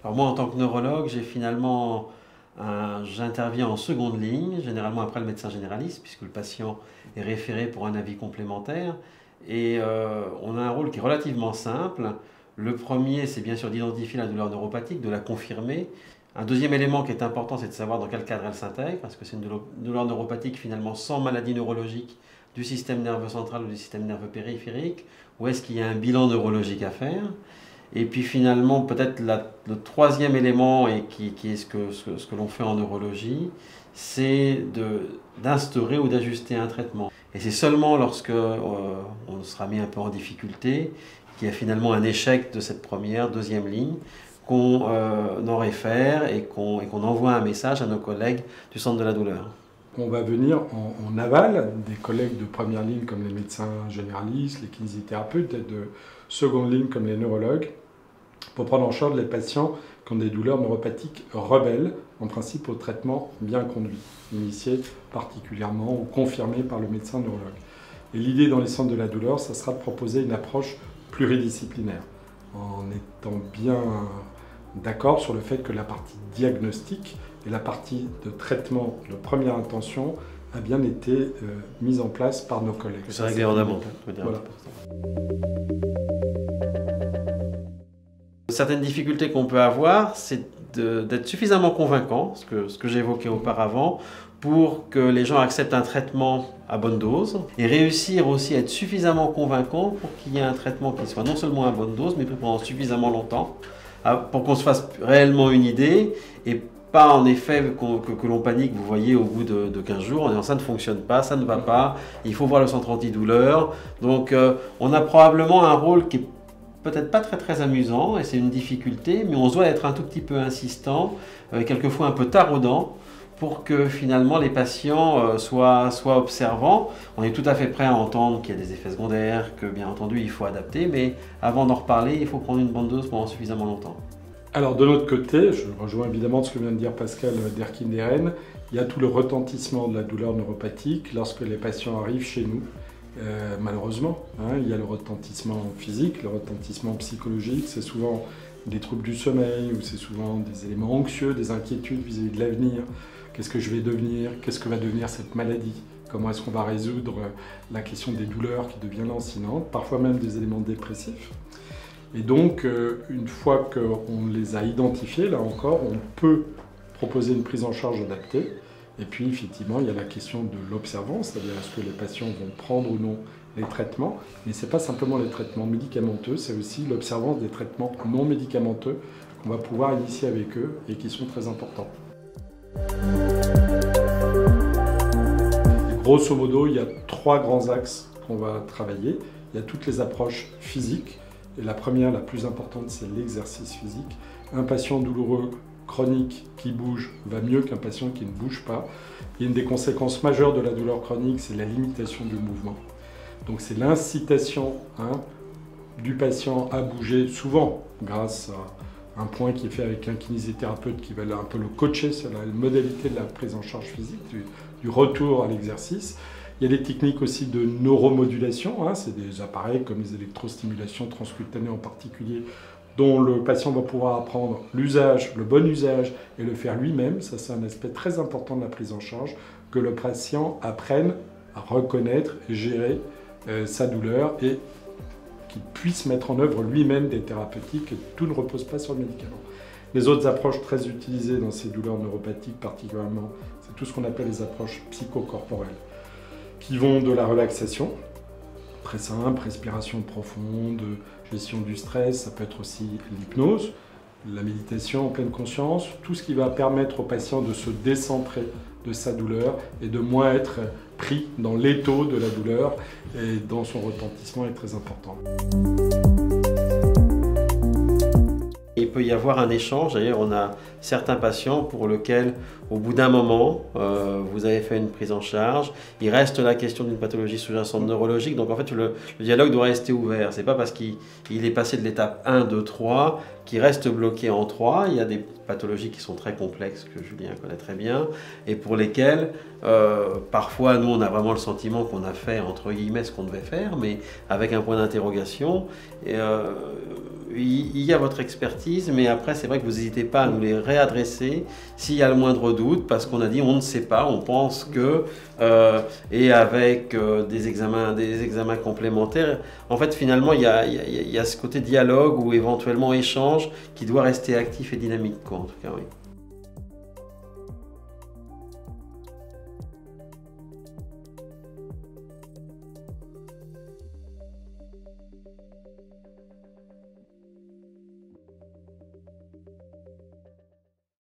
Alors moi, en tant que neurologue, j'interviens en seconde ligne, généralement après le médecin généraliste, puisque le patient est référé pour un avis complémentaire. Et on a un rôle qui est relativement simple. Le premier, c'est bien sûr d'identifier la douleur neuropathique, de la confirmer. Un deuxième élément qui est important, c'est de savoir dans quel cadre elle s'intègre, parce que c'est une douleur neuropathique finalement sans maladie neurologique du système nerveux central ou du système nerveux périphérique, ou est-ce qu'il y a un bilan neurologique à faire. Et puis finalement, peut-être le troisième élément, et qui est ce que l'on fait en neurologie, c'est d'instaurer ou d'ajuster un traitement. Et c'est seulement lorsque on sera mis un peu en difficulté, qu'il y a finalement un échec de cette première, deuxième ligne, qu'on en réfère et qu'on envoie un message à nos collègues du centre de la douleur. On va venir en aval des collègues de première ligne comme les médecins généralistes, les kinésithérapeutes, et de seconde ligne comme les neurologues, pour prendre en charge les patients qui ont des douleurs neuropathiques rebelles, en principe au traitement bien conduit, initié particulièrement ou confirmé par le médecin neurologue. Et l'idée dans les centres de la douleur, ça sera de proposer une approche pluridisciplinaire, en étant bien d'accord sur le fait que la partie diagnostique et la partie de traitement de première intention a bien été mise en place par nos collègues. C'est réglé en amont. Voilà. Certaines difficultés qu'on peut avoir, c'est d'être suffisamment convaincant, ce que j'évoquais auparavant, pour que les gens acceptent un traitement à bonne dose, et réussir aussi à être suffisamment convaincant pour qu'il y ait un traitement qui soit non seulement à bonne dose, mais pris pendant suffisamment longtemps, pour qu'on se fasse réellement une idée, et pas en effet que l'on panique, vous voyez, au bout de 15 jours, en disant ça ne fonctionne pas, ça ne va pas, il faut voir le centre antidouleur. Donc on a probablement un rôle qui est peut-être pas très amusant, et c'est une difficulté, mais on doit être un tout petit peu insistant, quelquefois un peu taraudant, pour que finalement les patients soient observants. On est tout à fait prêt à entendre qu'il y a des effets secondaires, que bien entendu il faut adapter, mais avant d'en reparler, il faut prendre une bonne dose pendant suffisamment longtemps. Alors de notre côté, je rejoins évidemment ce que vient de dire Pascal Derkinderen, il y a tout le retentissement de la douleur neuropathique lorsque les patients arrivent chez nous. Malheureusement, il y a le retentissement physique, le retentissement psychologique, c'est souvent des troubles du sommeil ou c'est souvent des éléments anxieux, des inquiétudes vis-à-vis de l'avenir. Qu'est-ce que je vais devenir? Qu'est-ce que va devenir cette maladie? Comment est-ce qu'on va résoudre la question des douleurs qui devient lancinante, parfois même des éléments dépressifs. Et donc, une fois qu'on les a identifiés, là encore, on peut proposer une prise en charge adaptée. Et puis, effectivement, il y a la question de l'observance, c'est-à-dire est-ce que les patients vont prendre ou non les traitements. Mais ce n'est pas simplement les traitements médicamenteux, c'est aussi l'observance des traitements non médicamenteux qu'on va pouvoir initier avec eux et qui sont très importants. Et grosso modo, il y a 3 grands axes qu'on va travailler. Il y a toutes les approches physiques. Et la première, la plus importante, c'est l'exercice physique. Un patient douloureux chronique qui bouge va mieux qu'un patient qui ne bouge pas. Et une des conséquences majeures de la douleur chronique, c'est la limitation du mouvement. Donc c'est l'incitation du patient à bouger, souvent grâce à un point qui est fait avec un kinésithérapeute qui va un peu le coacher sur la modalité de la prise en charge physique, du retour à l'exercice. Il y a des techniques aussi de neuromodulation, c'est des appareils comme les électrostimulations transcutanées en particulier, dont le patient va pouvoir apprendre l'usage, le bon usage et le faire lui-même. Ça, c'est un aspect très important de la prise en charge, que le patient apprenne à reconnaître et gérer sa douleur et qu'il puisse mettre en œuvre lui-même des thérapeutiques, et tout ne repose pas sur le médicament. Les autres approches très utilisées dans ces douleurs neuropathiques particulièrement, c'est tout ce qu'on appelle les approches psychocorporelles, qui vont de la relaxation, très simple, respiration profonde, gestion du stress, ça peut être aussi l'hypnose, la méditation en pleine conscience, tout ce qui va permettre au patient de se décentrer de sa douleur et de moins être pris dans l'étau de la douleur et dans son retentissement est très important. Et peut y avoir un échange. D'ailleurs, on a certains patients pour lesquels, au bout d'un moment, vous avez fait une prise en charge, il reste la question d'une pathologie sous-jacente neurologique. Donc en fait, le dialogue doit rester ouvert. Ce n'est pas parce qu'il est passé de l'étape 1, 2, 3 qu'il reste bloqué en 3. Il y a des pathologies qui sont très complexes, que Julien connaît très bien, et pour lesquelles, parfois, nous, on a vraiment le sentiment qu'on a fait, entre guillemets, ce qu'on devait faire, mais avec un point d'interrogation. Il y a votre expertise, mais après, c'est vrai que vous n'hésitez pas à nous les réadresser s'il y a le moindre doute, parce qu'on a dit on ne sait pas, on pense que, et avec des examens complémentaires, en fait, finalement, il y a ce côté dialogue ou éventuellement échange qui doit rester actif et dynamique, quoi, en tout cas, oui.